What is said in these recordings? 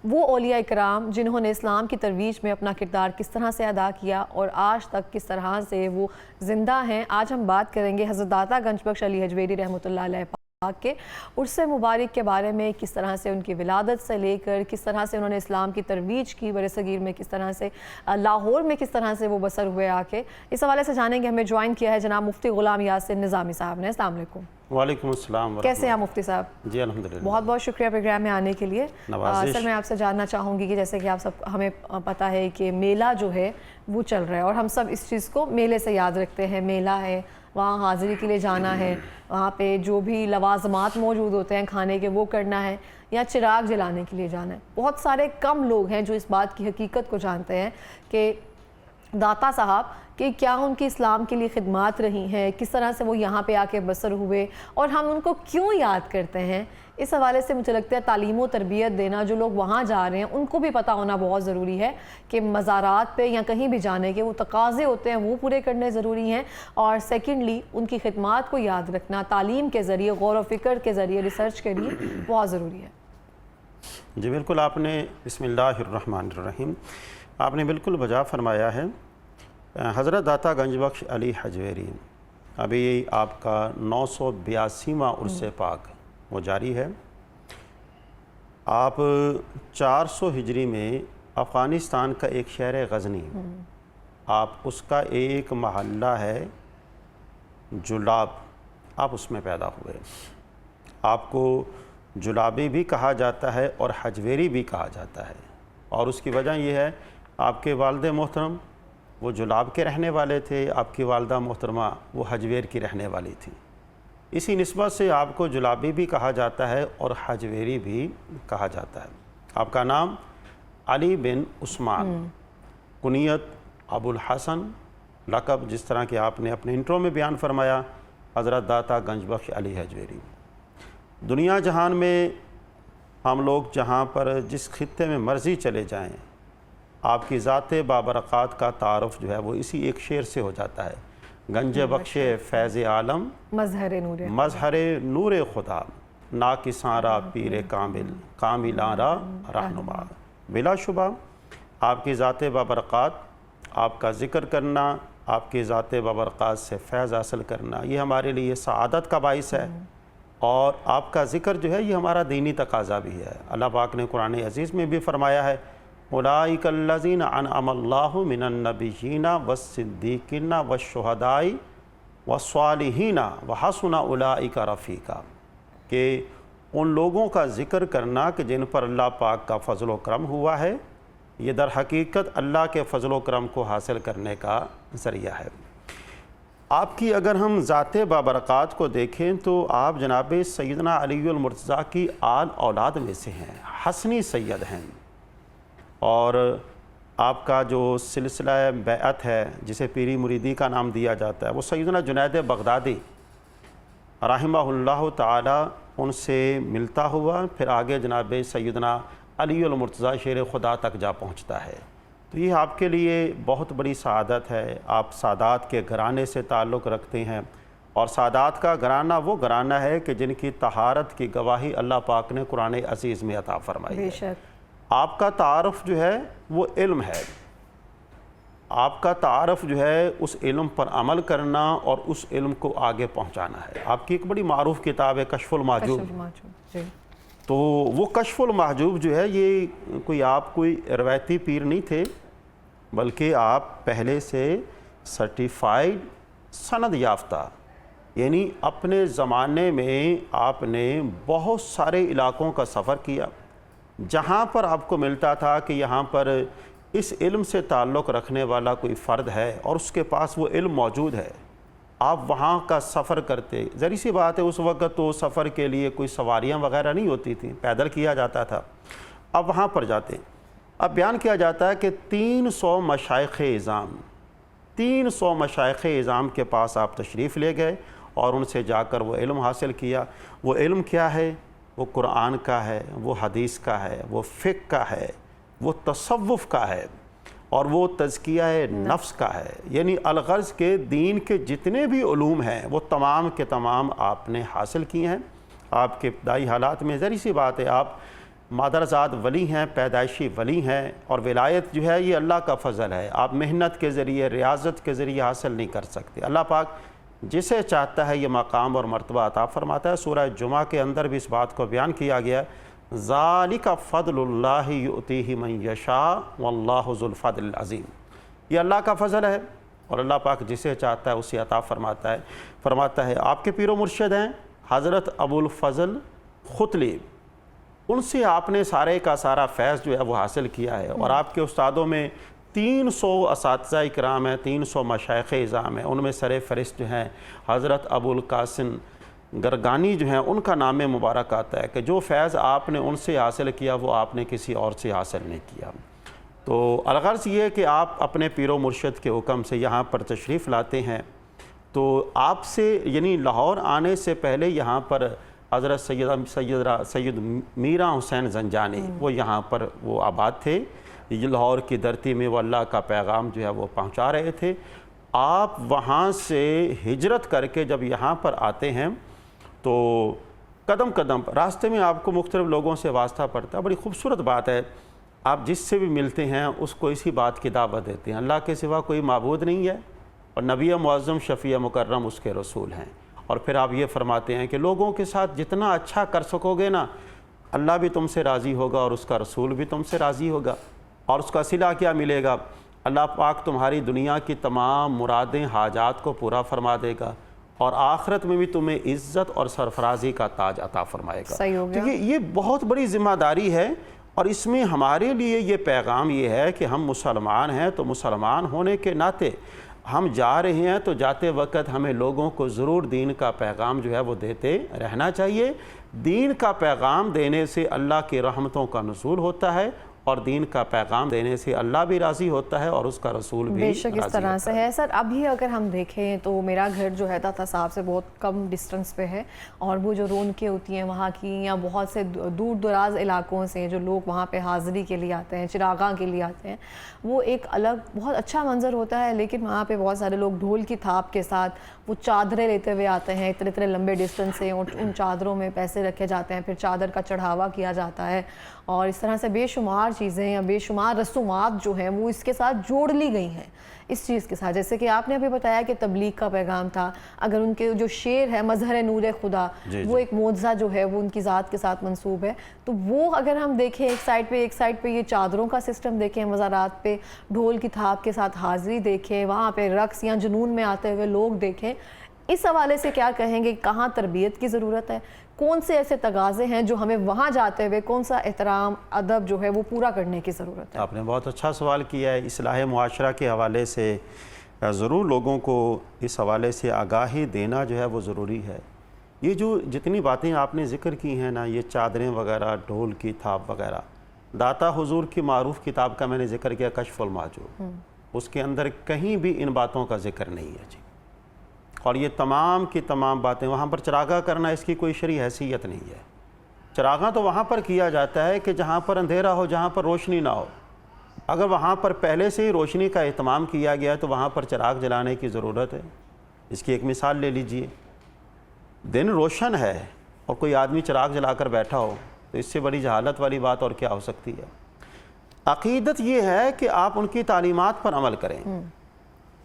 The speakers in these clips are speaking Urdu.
وہ اولیاء اکرام جنہوں نے اسلام کی ترویج میں اپنا کردار کس طرح سے ادا کیا اور آج تک کس طرح سے وہ زندہ ہیں۔ آج ہم بات کریں گے حضرت داتا گنج بخش علی حجویری رحمۃ اللہ علیہ پاک کے عرص مبارک کے بارے میں، کس طرح سے ان کی ولادت سے لے کر کس طرح سے انہوں نے اسلام کی ترویج کی برصغیر میں، کس طرح سے لاہور میں کس طرح سے وہ بسر ہوئے آ کے، اس حوالے سے جانیں گے۔ ہمیں جوائن کیا ہے جناب مفتی غلام یاسر نظامی صاحب نے۔ السلام علیکم۔ وعلیکم السلام۔ کیسے ہیں مفتی صاحب؟ جی الحمدللہ، بہت بہت شکریہ پروگرام میں آنے کے لیے۔ نوازش۔ سر میں آپ سے جاننا چاہوں گی کہ جیسے کہ آپ سب ہمیں پتہ ہے کہ میلہ جو ہے وہ چل رہا ہے اور ہم سب اس چیز کو میلے سے یاد رکھتے ہیں۔ میلہ ہے، وہاں حاضری کے لیے جانا ہے، وہاں پہ جو بھی لوازمات موجود ہوتے ہیں کھانے کے وہ کرنا ہے، یا چراغ جلانے کے لیے جانا ہے۔ بہت سارے کم لوگ ہیں جو اس بات کی حقیقت کو جانتے ہیں کہ داتا صاحب کہ کیا ان کی اسلام کے لیے خدمات رہی ہیں، کس طرح سے وہ یہاں پہ آ کے بسر ہوئے اور ہم ان کو کیوں یاد کرتے ہیں۔ اس حوالے سے مجھے لگتا ہے تعلیم و تربیت دینا، جو لوگ وہاں جا رہے ہیں ان کو بھی پتہ ہونا بہت ضروری ہے کہ مزارات پہ یا کہیں بھی جانے کے وہ تقاضے ہوتے ہیں وہ پورے کرنے ضروری ہیں، اور سیکنڈلی ان کی خدمات کو یاد رکھنا تعلیم کے ذریعے، غور و فکر کے ذریعے، ریسرچ کے لیے بہت ضروری ہے۔ جی بالکل، آپ نے بسم اللہ الرحمن الرحیم، آپ نے بالکل بجا فرمایا ہے۔ حضرت داتا گنج بخش علی حجویری، ابھی آپ کا 982واں عرص پاک وہ جاری ہے۔ آپ 400 ہجری میں افغانستان کا ایک شہر غزنی، آپ اس کا ایک محلہ ہے جلاب، آپ اس میں پیدا ہوئے۔ آپ کو جلابی بھی کہا جاتا ہے اور حجویری بھی کہا جاتا ہے، اور اس کی وجہ یہ ہے آپ کے والد محترم وہ جلاب کے رہنے والے تھے، آپ کی والدہ محترمہ وہ حجویر کی رہنے والی تھی، اسی نسبت سے آپ کو جلابی بھی کہا جاتا ہے اور حجویری بھی کہا جاتا ہے۔ آپ کا نام علی بن عثمان، کنیت ابو الحسن، لقب جس طرح کہ آپ نے اپنے انٹرو میں بیان فرمایا حضرت داتا گنج بخش علی حجویری۔ دنیا جہان میں ہم لوگ جہاں پر جس خطے میں مرضی چلے جائیں، آپ کی ذات بابرکات کا تعارف جو ہے وہ اسی ایک شعر سے ہو جاتا ہے۔ گنج بخش فیض عالم، مظہر نور خدا، ناکساں را پیر کامل، کاملاں را رہنما۔ بلا شبہ آپ کی ذات بابرکات، آپ کا ذکر کرنا، آپ کی ذات بابرکات سے فیض حاصل کرنا، یہ ہمارے لیے سعادت کا باعث ہے، اور آپ کا ذکر جو ہے یہ ہمارا دینی تقاضا بھی ہے۔ اللہ پاک نے قرآن عزیز میں بھی فرمایا ہے اولئک الذین انعم اللہ من النبیین والصدیقین والشہداء والصالحین وحسن اولئک رفیقا، کہ ان لوگوں کا ذکر کرنا کہ جن پر اللہ پاک کا فضل و کرم ہوا ہے، یہ در حقیقت اللہ کے فضل و کرم کو حاصل کرنے کا ذریعہ ہے۔ آپ کی اگر ہم ذات بابرکات کو دیکھیں تو آپ جناب سیدنا علی المرتضیٰ کی آل اولاد میں سے ہیں، حسنی سید ہیں، اور آپ کا جو سلسلہ بیعت ہے جسے پیری مریدی کا نام دیا جاتا ہے، وہ سیدنا جنید بغدادی رحمہ اللہ تعالی ان سے ملتا ہوا، پھر آگے جناب سیدنا علی المرتضیٰ شیر خدا تک جا پہنچتا ہے۔ تو یہ آپ کے لیے بہت بڑی سعادت ہے، آپ سادات کے گھرانے سے تعلق رکھتے ہیں، اور سادات کا گھرانہ وہ گھرانہ ہے کہ جن کی طہارت کی گواہی اللہ پاک نے قرآن عزیز میں عطا فرمائی ہے۔ بے شک آپ کا تعارف جو ہے وہ علم ہے، آپ کا تعارف جو ہے اس علم پر عمل کرنا اور اس علم کو آگے پہنچانا ہے۔ آپ کی ایک بڑی معروف کتاب ہے کشف المحجوب، تو وہ کشف المحجوب جو ہے یہ کوئی روایتی پیر نہیں تھے، بلکہ آپ پہلے سے سرٹیفائیڈ سند یافتہ، یعنی اپنے زمانے میں آپ نے بہت سارے علاقوں کا سفر کیا جہاں پر آپ کو ملتا تھا کہ یہاں پر اس علم سے تعلق رکھنے والا کوئی فرد ہے اور اس کے پاس وہ علم موجود ہے، آپ وہاں کا سفر کرتے۔ ذری سی بات ہے، اس وقت تو سفر کے لیے کوئی سواریاں وغیرہ نہیں ہوتی تھیں، پیدل کیا جاتا تھا، اب وہاں پر جاتے۔ اب بیان کیا جاتا ہے کہ 300 مشائخ اعظام، 300 مشائخ اعظام کے پاس آپ تشریف لے گئے اور ان سے جا کر وہ علم حاصل کیا۔ وہ علم کیا ہے؟ وہ قرآن کا ہے، وہ حدیث کا ہے، وہ فقہ کا ہے، وہ تصوف کا ہے، اور وہ تزکیہ نفس کا ہے، یعنی الغرض کے دین کے جتنے بھی علوم ہیں وہ تمام کے تمام آپ نے حاصل کیے ہیں۔ آپ کے ابتدائی حالات میں ذری سی بات ہے، آپ مادرزاد ولی ہیں، پیدائشی ولی ہیں، اور ولایت جو ہے یہ اللہ کا فضل ہے، آپ محنت کے ذریعے، ریاضت کے ذریعے حاصل نہیں کر سکتے۔ اللہ پاک جسے چاہتا ہے یہ مقام اور مرتبہ عطا فرماتا ہے۔ سورہ جمعہ کے اندر بھی اس بات کو بیان کیا گیا، ذالک فضل اللہ یؤتیہ من یشاء واللہ ذو الفضل العظیم، یہ اللہ کا فضل ہے اور اللہ پاک جسے چاہتا ہے اسے عطا فرماتا ہے۔ آپ کے پیر و مرشد ہیں حضرت ابو الفضل ختلی، ان سے آپ نے سارے کا سارا فیض جو ہے وہ حاصل کیا ہے، اور آپ کے استادوں میں 300 اساتذہ اکرام ہیں، 300 مشائخ اعظام ہیں، ان میں سر فہرست جو ہیں حضرت ابو القاسم گرگانی جو ہیں، ان کا نام مبارک آتا ہے کہ جو فیض آپ نے ان سے حاصل کیا وہ آپ نے کسی اور سے حاصل نہیں کیا۔ تو الغرض یہ ہے کہ آپ اپنے پیر و مرشد کے حکم سے یہاں پر تشریف لاتے ہیں، تو آپ سے یعنی لاہور آنے سے پہلے یہاں پر حضرت سید میرا حسین زنجانی وہ یہاں پر وہ آباد تھے، یہ لاہور کی دھرتی میں وہ اللہ کا پیغام جو ہے وہ پہنچا رہے تھے۔ آپ وہاں سے ہجرت کر کے جب یہاں پر آتے ہیں تو قدم قدم راستے میں آپ کو مختلف لوگوں سے واسطہ پڑتا ہے۔ بڑی خوبصورت بات ہے، آپ جس سے بھی ملتے ہیں اس کو اسی بات کی دعوت دیتے ہیں، اللہ کے سوا کوئی معبود نہیں ہے اور نبی معظم شفیع مکرم اس کے رسول ہیں، اور پھر آپ یہ فرماتے ہیں کہ لوگوں کے ساتھ جتنا اچھا کر سکو گے نا، اللہ بھی تم سے راضی ہوگا اور اس کا رسول بھی تم سے راضی ہوگا، اور اس کا صلہ کیا ملے گا؟ اللہ پاک تمہاری دنیا کی تمام مرادیں حاجات کو پورا فرما دے گا، اور آخرت میں بھی تمہیں عزت اور سرفرازی کا تاج عطا فرمائے گا۔ صحیح ہو گیا۔ تو یہ بہت بڑی ذمہ داری ہے، اور اس میں ہمارے لیے یہ پیغام یہ ہے کہ ہم مسلمان ہیں، تو مسلمان ہونے کے ناطے ہم جا رہے ہیں تو جاتے وقت ہمیں لوگوں کو ضرور دین کا پیغام جو ہے وہ دیتے رہنا چاہیے۔ دین کا پیغام دینے سے اللہ کی رحمتوں کا نزول ہوتا ہے، اور دین کا پیغام دینے سے اللہ بھی راضی ہوتا ہے اور اس کا رسول بھی بے شک اس طرح سے ہے۔ سر ابھی اگر ہم دیکھیں تو میرا گھر جو ہے تاتا صاحب سے بہت کم ڈسٹنس پہ ہے، اور وہ جو رونقیں ہوتی ہیں وہاں کی، یا بہت سے دور دراز علاقوں سے جو لوگ وہاں پہ حاضری کے لیے آتے ہیں، چراغاں کے لیے آتے ہیں، وہ ایک الگ بہت اچھا منظر ہوتا ہے، لیکن وہاں پہ بہت سارے لوگ ڈھول کی تھاپ کے ساتھ وہ چادریں لیتے ہوئے آتے ہیں اتنے لمبے ڈسٹنس سے، اور ان چادروں میں پیسے رکھے جاتے ہیں، پھر چادر کا چڑھاوا کیا جاتا ہے، اور اس طرح سے بے شمار چیزیں یا بے شمار رسومات جو ہیں وہ اس کے ساتھ جوڑ لی گئی ہیں اس چیز کے ساتھ۔ جیسے کہ آپ نے ابھی بتایا کہ تبلیغ کا پیغام تھا، اگر ان کے جو شعر ہے مظہر نور خدا، وہ ایک معجزہ جو ہے وہ ان کی ذات کے ساتھ منسوب ہے، تو وہ اگر ہم دیکھیں ایک سائڈ پہ یہ چادروں کا سسٹم دیکھیں، مزارات پہ ڈھول کی تھاپ کے ساتھ حاضری دیکھیں، وہاں پہ رقص یا جنون میں آتے ہوئے لوگ دیکھیں، اس حوالے سے کیا کہیں گے؟ کہاں تربیت کی ضرورت ہے؟ کون سے ایسے تقاضے ہیں جو ہمیں وہاں جاتے ہوئے کون سا احترام ادب جو ہے وہ پورا کرنے کی ضرورت ہے؟ آپ نے بہت اچھا سوال کیا ہے۔ اصلاح معاشرہ کے حوالے سے ضرور لوگوں کو اس حوالے سے آگاہی دینا جو ہے وہ ضروری ہے۔ یہ جو جتنی باتیں آپ نے ذکر کی ہیں نا، یہ چادریں وغیرہ، ڈھول کی تھاپ وغیرہ، داتا حضور کی معروف کتاب کا میں نے ذکر کیا، کشف المحجوب، اس کے اندر کہیں بھی ان باتوں کا ذکر نہیں ہے جی، اور یہ تمام کی تمام باتیں وہاں پر چراغاں کرنا اس کی کوئی شرعی حیثیت نہیں ہے۔ چراغاں تو وہاں پر کیا جاتا ہے کہ جہاں پر اندھیرا ہو، جہاں پر روشنی نہ ہو۔ اگر وہاں پر پہلے سے ہی روشنی کا اہتمام کیا گیا ہے تو وہاں پر چراغ جلانے کی ضرورت ہے۔ اس کی ایک مثال لے لیجئے، دن روشن ہے اور کوئی آدمی چراغ جلا کر بیٹھا ہو تو اس سے بڑی جہالت والی بات اور کیا ہو سکتی ہے؟ عقیدت یہ ہے کہ آپ ان کی تعلیمات پر عمل کریں۔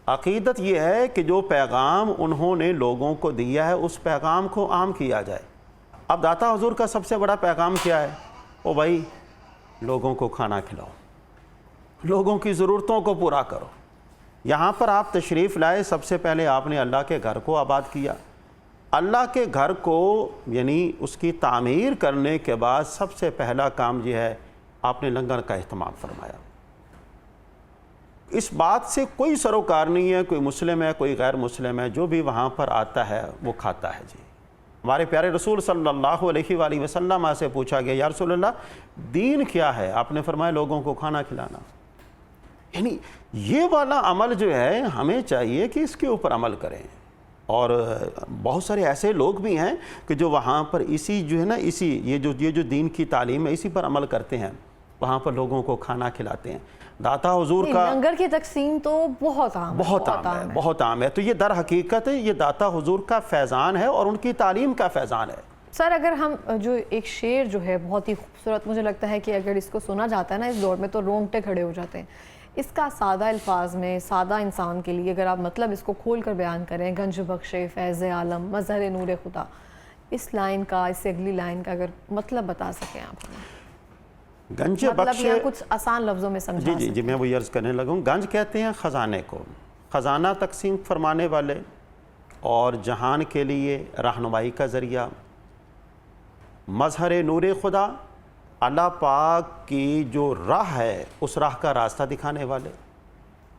عقیدت یہ ہے کہ جو پیغام انہوں نے لوگوں کو دیا ہے اس پیغام کو عام کیا جائے۔ اب داتا حضور کا سب سے بڑا پیغام کیا ہے؟ او بھائی، لوگوں کو کھانا کھلاؤ، لوگوں کی ضرورتوں کو پورا کرو۔ یہاں پر آپ تشریف لائے، سب سے پہلے آپ نے اللہ کے گھر کو آباد کیا۔ اللہ کے گھر کو یعنی اس کی تعمیر کرنے کے بعد سب سے پہلا کام یہ ہے آپ نے لنگر کا اہتمام فرمایا۔ اس بات سے کوئی سروکار نہیں ہے، کوئی مسلم ہے کوئی غیر مسلم ہے، جو بھی وہاں پر آتا ہے وہ کھاتا ہے جی۔ ہمارے پیارے رسول صلی اللہ علیہ وآلہ وسلم سے پوچھا گیا، یا رسول اللہ دین کیا ہے؟ آپ نے فرمایا لوگوں کو کھانا کھلانا۔ یعنی یہ والا عمل جو ہے ہمیں چاہیے کہ اس کے اوپر عمل کریں، اور بہت سارے ایسے لوگ بھی ہیں کہ جو وہاں پر اسی جو ہے نا یہ جو دین کی تعلیم ہے اسی پر عمل کرتے ہیں، وہاں پر لوگوں کو کھانا کھلاتے ہیں۔ داتا حضور کا لنگر کی تقسیم تو بہت عام ہے، تو یہ در حقیقت یہ داتا حضور کا فیضان ہے اور ان کی تعلیم کا فیضان ہے۔ سر اگر ہم جو ایک شعر جو ہے بہت ہی خوبصورت، مجھے لگتا ہے کہ اگر اس کو سنا جاتا ہے نا اس دور میں تو رونگٹے کھڑے ہو جاتے ہیں، اس کا سادہ الفاظ میں سادہ انسان کے لیے اگر آپ مطلب اس کو کھول کر بیان کریں، گنج بخش فیض عالم مظہر نور خدا، اس لائن کا، اس سے اگلی لائن کا اگر مطلب بتا سکیں آپ ہمیں، گنج مطلب بخش، یا کچھ آسان لفظوں میں سمجھا سکیں۔ جی میں وہ عرض کرنے لگوں، گنج کہتے ہیں خزانے کو، خزانہ تقسیم فرمانے والے اور جہان کے لیے رہنمائی کا ذریعہ، مظہر نور خدا، اللہ پاک کی جو راہ ہے اس راہ کا راستہ دکھانے والے،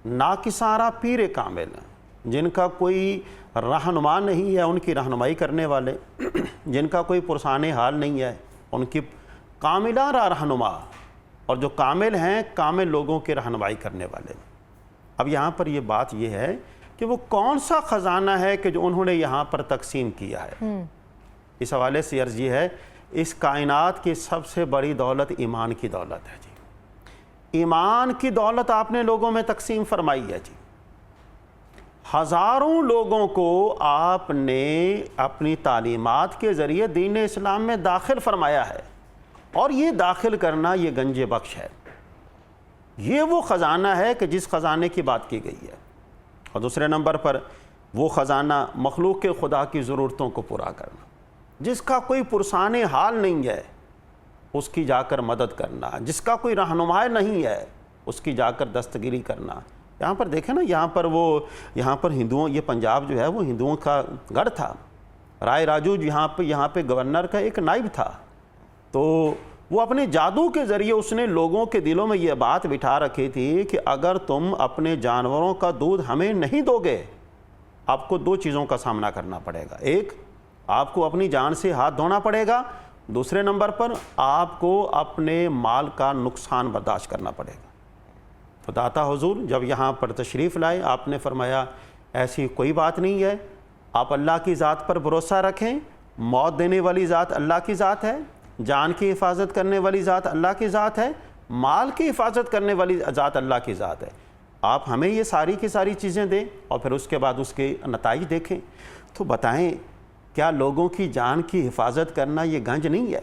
ناکسارہ پیر کامل، جن کا کوئی رہنما نہیں ہے ان کی رہنمائی کرنے والے، جن کا کوئی پرسان حال نہیں ہے ان کی کاملہ رہنما، اور جو کامل ہیں کامل لوگوں کی رہنمائی کرنے والے۔ اب یہاں پر یہ بات یہ ہے کہ وہ کون سا خزانہ ہے کہ جو انہوں نے یہاں پر تقسیم کیا ہے۔ اس حوالے سے عرض یہ ہے، اس کائنات کی سب سے بڑی دولت ایمان کی دولت ہے جی، ایمان کی دولت آپ نے لوگوں میں تقسیم فرمائی ہے جی، ہزاروں لوگوں کو آپ نے اپنی تعلیمات کے ذریعے دین اسلام میں داخل فرمایا ہے، اور یہ داخل کرنا یہ گنج بخش ہے، یہ وہ خزانہ ہے کہ جس خزانے کی بات کی گئی ہے۔ اور دوسرے نمبر پر وہ خزانہ مخلوق کے خدا کی ضرورتوں کو پورا کرنا، جس کا کوئی پرسان حال نہیں ہے اس کی جا کر مدد کرنا، جس کا کوئی رہنما نہیں ہے اس کی جا کر دستگیری کرنا۔ یہاں پر دیکھیں نا، یہاں پر ہندوؤں، یہ پنجاب جو ہے وہ ہندوؤں کا گڑھ تھا، رائے راجو یہاں پہ گورنر کا ایک نائب تھا، تو وہ اپنے جادو کے ذریعے اس نے لوگوں کے دلوں میں یہ بات بٹھا رکھی تھی کہ اگر تم اپنے جانوروں کا دودھ ہمیں نہیں دو گے آپ کو دو چیزوں کا سامنا کرنا پڑے گا، ایک آپ کو اپنی جان سے ہاتھ دھونا پڑے گا، دوسرے نمبر پر آپ کو اپنے مال کا نقصان برداشت کرنا پڑے گا۔ تو داتا حضور جب یہاں پر تشریف لائے آپ نے فرمایا ایسی کوئی بات نہیں ہے، آپ اللہ کی ذات پر بھروسہ رکھیں، موت دینے والی ذات اللہ کی ذات ہے، جان کی حفاظت کرنے والی ذات اللہ کی ذات ہے، مال کی حفاظت کرنے والی ذات اللہ کی ذات ہے، آپ ہمیں یہ ساری کی ساری چیزیں دیں اور پھر اس کے بعد اس کے نتائج دیکھیں۔ تو بتائیں، کیا لوگوں کی جان کی حفاظت کرنا یہ گنج نہیں ہے؟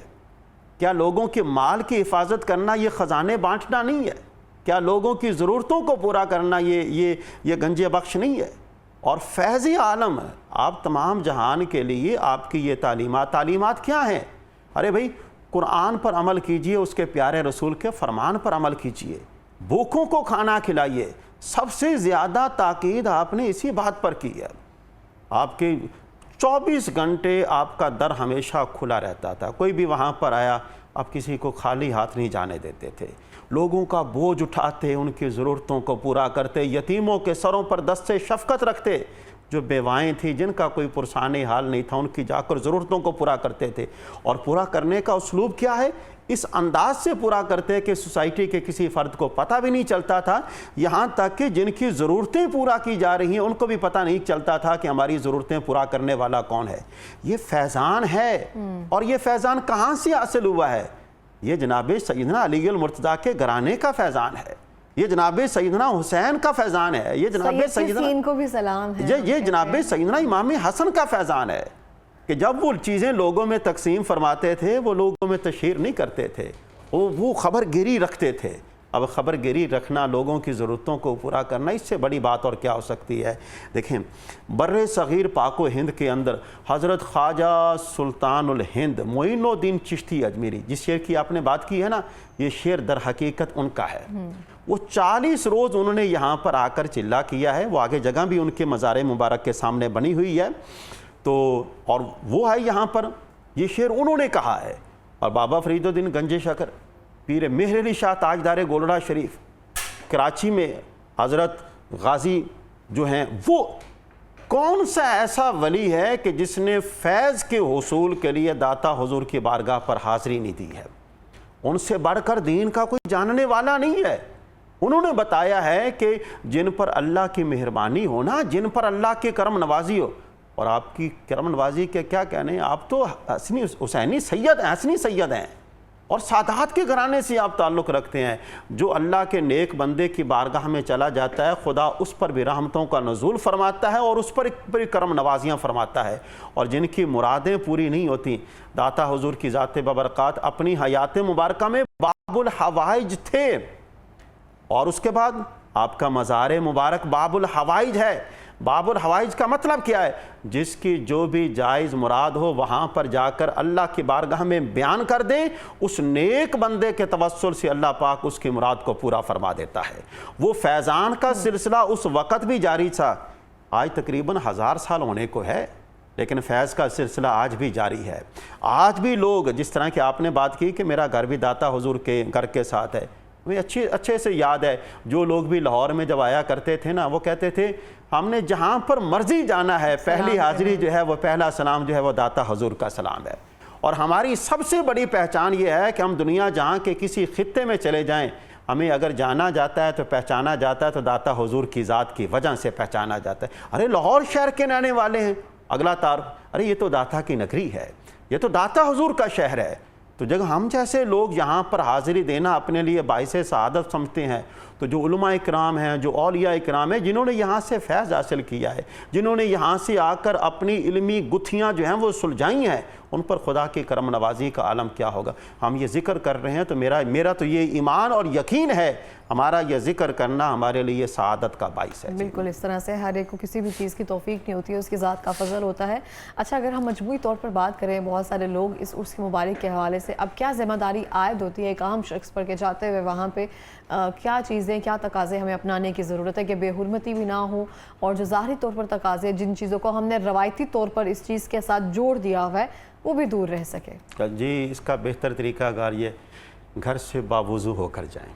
کیا لوگوں کے مال کی حفاظت کرنا یہ خزانے بانٹنا نہیں ہے؟ کیا لوگوں کی ضرورتوں کو پورا کرنا یہ گنج بخش نہیں ہے؟ اور فیض عالم آپ تمام جہان کے لیے آپ کی یہ تعلیمات کیا ہیں؟ ارے بھائی، قرآن پر عمل کیجئے، اس کے پیارے رسول کے فرمان پر عمل کیجئے، بھوکوں کو کھانا کھلائیے۔ سب سے زیادہ تاکید آپ نے اسی بات پر کی ہے۔ آپ کے 24 گھنٹے آپ کا در ہمیشہ کھلا رہتا تھا، کوئی بھی وہاں پر آیا آپ کسی کو خالی ہاتھ نہیں جانے دیتے تھے، لوگوں کا بوجھ اٹھاتے، ان کی ضرورتوں کو پورا کرتے، یتیموں کے سروں پر دست شفقت رکھتے، جو بیوائیں تھیں جن کا کوئی پرسان حال نہیں تھا ان کی جا کر ضرورتوں کو پورا کرتے تھے۔ اور پورا کرنے کا اسلوب کیا ہے؟ اس انداز سے پورا کرتے کہ سوسائٹی کے کسی فرد کو پتہ بھی نہیں چلتا تھا، یہاں تک کہ جن کی ضرورتیں پورا کی جا رہی ہیں ان کو بھی پتہ نہیں چلتا تھا کہ ہماری ضرورتیں پورا کرنے والا کون ہے۔ یہ فیضان ہے، اور یہ فیضان کہاں سے حاصل ہوا ہے؟ یہ جناب سیدنا علی المرتضیٰ کے گھرانے کا فیضان ہے، یہ جناب سیدنا حسین کا فیضان ہے، یہ جناب سیدنا کو بھی سلام ہے، یہ جناب سیدنا امام حسن کا فیضان ہے کہ جب وہ چیزیں لوگوں میں تقسیم فرماتے تھے وہ لوگوں میں تشہیر نہیں کرتے تھے، وہ خبر گیری رکھتے تھے۔ اب خبر گیری رکھنا، لوگوں کی ضرورتوں کو پورا کرنا، اس سے بڑی بات اور کیا ہو سکتی ہے؟ دیکھیں، بر صغیر پاک و ہند کے اندر حضرت خواجہ سلطان الہند معین الدین چشتی اجمیری، جس شعر کی آپ نے بات کی ہے نا، یہ شعر در حقیقت ان کا ہے۔ وہ 40 روز انہوں نے یہاں پر آ کر چلا کیا ہے، وہ آگے جگہ بھی ان کے مزار مبارک کے سامنے بنی ہوئی ہے، تو اور وہ ہے یہاں پر یہ شعر انہوں نے کہا ہے۔ اور بابا فرید الدین گنج شکر، پیر مہر علی شاہ تاجدار گولڑا شریف، کراچی میں حضرت غازی جو ہیں، وہ کون سا ایسا ولی ہے کہ جس نے فیض کے حصول کے لیے داتا حضور کی بارگاہ پر حاضری نہیں دی ہے؟ ان سے بڑھ کر دین کا کوئی جاننے والا نہیں ہے۔ انہوں نے بتایا ہے کہ جن پر اللہ کی مہربانی ہونا، جن پر اللہ کی کرم نوازی ہو، اور آپ کی کرم نوازی کے کیا کہنے ہیں، آپ تو حسنی حسینی سید ہیں، حسنی سید ہیں، اور سادات کے گھرانے سے آپ تعلق رکھتے ہیں. جو اللہ کے نیک بندے کی بارگاہ میں چلا جاتا ہے خدا اس پر بھی رحمتوں کا نزول فرماتا ہے اور اس پر کرم نوازیاں فرماتا ہے. اور جن کی مرادیں پوری نہیں ہوتی، داتا حضور کی ذات ببرکات اپنی حیات مبارکہ میں باب الحوائج تھے، اور اس کے بعد آپ کا مزار مبارک باب الحوائج ہے. باب الحوائج کا مطلب کیا ہے؟ جس کی جو بھی جائز مراد ہو وہاں پر جا کر اللہ کی بارگاہ میں بیان کر دیں، اس نیک بندے کے توسل سے اللہ پاک اس کی مراد کو پورا فرما دیتا ہے. وہ فیضان کا سلسلہ اس وقت بھی جاری تھا، آج تقریباً 1000 سال ہونے کو ہے، لیکن فیض کا سلسلہ آج بھی جاری ہے. آج بھی لوگ، جس طرح کہ آپ نے بات کی کہ میرا گھر بھی داتا حضور کے گھر کے ساتھ ہے، مجھے اچھے سے یاد ہے جو لوگ بھی لاہور میں جب آیا کرتے تھے نا، وہ کہتے تھے ہم نے جہاں پر مرضی جانا ہے پہلی حاضری جو ہے وہ پہلا سلام جو ہے وہ داتا حضور کا سلام ہے. اور ہماری سب سے بڑی پہچان یہ ہے کہ ہم دنیا جہاں کے کسی خطے میں چلے جائیں، ہمیں اگر جانا جاتا ہے تو پہچانا جاتا ہے تو داتا حضور کی ذات کی وجہ سے پہچانا جاتا ہے. ارے لاہور شہر کے رہنے والے ہیں، اگلا تعارف، ارے یہ تو داتا کی نگری ہے، یہ تو داتا حضور کا شہر ہے. تو جب ہم جیسے لوگ یہاں پر حاضری دینا اپنے لیے باعث سعادت سمجھتے ہیں، تو جو علماء اکرام ہیں، جو اولیاء اکرام ہیں، جنہوں نے یہاں سے فیض حاصل کیا ہے، جنہوں نے یہاں سے آ کر اپنی علمی گتھیاں جو ہیں وہ سلجھائی ہیں، ان پر خدا کی کرم نوازی کا عالم کیا ہوگا. ہم یہ ذکر کر رہے ہیں تو میرا تو یہ ایمان اور یقین ہے، ہمارا یہ ذکر کرنا ہمارے لیے سعادت کا باعث ہے. بالکل اس طرح سے ہر ایک کو کسی بھی چیز کی توفیق نہیں ہوتی ہے، اس کی ذات کا فضل ہوتا ہے. اچھا، اگر ہم مجموعی طور پر بات کریں، بہت سارے لوگ اس عرس مبارک کے حوالے سے اب کیا ذمہ داری عائد ہوتی ہے ایک عام شخص پر کہ جاتے ہوئے وہاں پہ کیا چیزیں، کیا تقاضے ہمیں اپنانے کی ضرورت ہے کہ بے حرمتی بھی نہ ہو، اور جو ظاہری طور پر تقاضے، جن چیزوں کو ہم نے روایتی طور پر اس چیز کے ساتھ جوڑ دیا ہوا ہے، وہ بھی دور رہ سکے. جی، اس کا بہتر طریقہ کار یہ گھر سے باوضو ہو کر جائیں.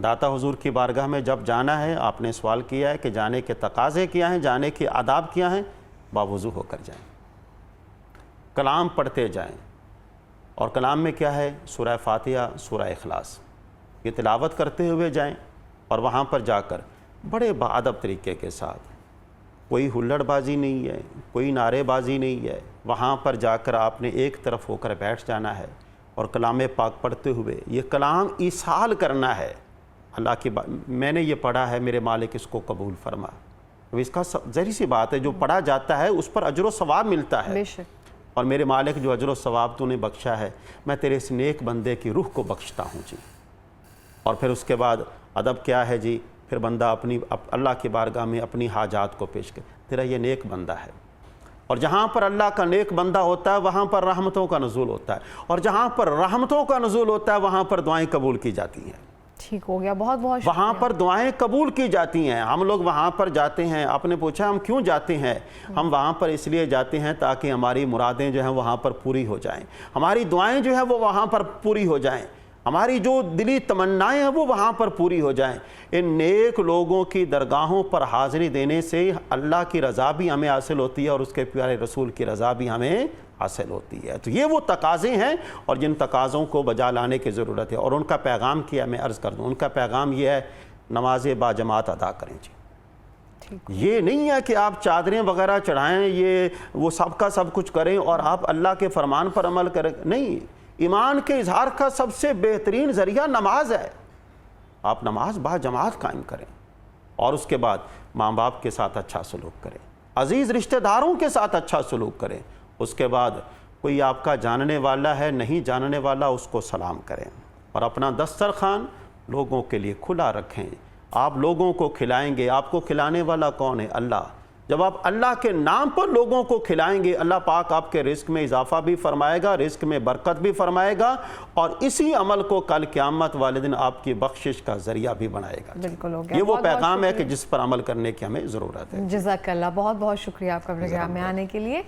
داتا حضور کی بارگاہ میں جب جانا ہے، آپ نے سوال کیا ہے کہ جانے کے تقاضے کیا ہیں، جانے کے آداب کیا ہیں، باوضو ہو کر جائیں، کلام پڑھتے جائیں. اور کلام میں کیا ہے؟ سورہ فاتحہ، سورہ اخلاص، یہ تلاوت کرتے ہوئے جائیں. اور وہاں پر جا کر بڑے باادب طریقے کے ساتھ، کوئی ہلڑ بازی نہیں ہے، کوئی نعرے بازی نہیں ہے، وہاں پر جا کر آپ نے ایک طرف ہو کر بیٹھ جانا ہے اور کلام پاک پڑھتے ہوئے یہ کلام ایصال کرنا ہے. اللہ کی میں نے یہ پڑھا ہے، میرے مالک اس کو قبول فرما. اب اس کا ظاہری سی بات ہے، جو پڑھا جاتا ہے اس پر اجر و ثواب ملتا ہے. اور میرے مالک جو اجر و ثواب تو نے بخشا ہے، میں تیرے اس نیک بندے کی روح کو بخشتا ہوں جی. اور پھر اس کے بعد ادب کیا ہے جی؟ پھر بندہ اپنی اللہ کی بارگاہ میں اپنی حاجات کو پیش کرے، تیرا یہ نیک بندہ ہے. اور جہاں پر اللہ کا نیک بندہ ہوتا ہے وہاں پر رحمتوں کا نزول ہوتا ہے، اور جہاں پر رحمتوں کا نزول ہوتا ہے وہاں پر دعائیں قبول کی جاتی ہیں. ٹھیک ہو گیا، بہت بہت شکریہ. وہاں پر دعائیں قبول کی جاتی ہیں. ہم لوگ وہاں پر جاتے ہیں، آپ نے پوچھا ہم کیوں جاتے ہیں؟ ہم وہاں پر اس لیے جاتے ہیں تاکہ ہماری مرادیں جو ہیں وہاں پر پوری ہو جائیں، ہماری دعائیں جو ہیں وہ وہاں پر پوری ہو جائیں، ہماری جو دلی تمنائیں ہیں وہ وہاں پر پوری ہو جائیں. ان نیک لوگوں کی درگاہوں پر حاضری دینے سے اللہ کی رضا بھی ہمیں حاصل ہوتی ہے اور اس کے پیارے رسول کی رضا بھی ہمیں حاصل ہوتی ہے. تو یہ وہ تقاضے ہیں اور جن تقاضوں کو بجا لانے کی ضرورت ہے. اور ان کا پیغام کیا میں عرض کر دوں، ان کا پیغام یہ ہے، نماز با جماعت ادا کریں جی. یہ نہیں ہے کہ آپ چادریں وغیرہ چڑھائیں، یہ وہ سب کا سب کچھ کریں اور آپ اللہ کے فرمان پر عمل کریں. نہیں، ایمان کے اظہار کا سب سے بہترین ذریعہ نماز ہے. آپ نماز با جماعت قائم کریں اور اس کے بعد ماں باپ کے ساتھ اچھا سلوک کریں، عزیز رشتہ داروں کے ساتھ اچھا سلوک کریں. اس کے بعد کوئی آپ کا جاننے والا ہے، نہیں جاننے والا، اس کو سلام کریں اور اپنا دسترخوان لوگوں کے لیے کھلا رکھیں. آپ لوگوں کو کھلائیں گے، آپ کو کھلانے والا کون ہے؟ اللہ. جب آپ اللہ کے نام پر لوگوں کو کھلائیں گے، اللہ پاک آپ کے رزق میں اضافہ بھی فرمائے گا، رزق میں برکت بھی فرمائے گا، اور اسی عمل کو کل قیامت والے دن آپ کی بخشش کا ذریعہ بھی بنائے گا. بالکل ہو گیا. یہ وہ پیغام ہے کہ جس پر عمل کرنے کی ہمیں ضرورت ہے. جزاک اللہ، بہت بہت شکریہ آپ کا پروگرام میں آنے کے لیے.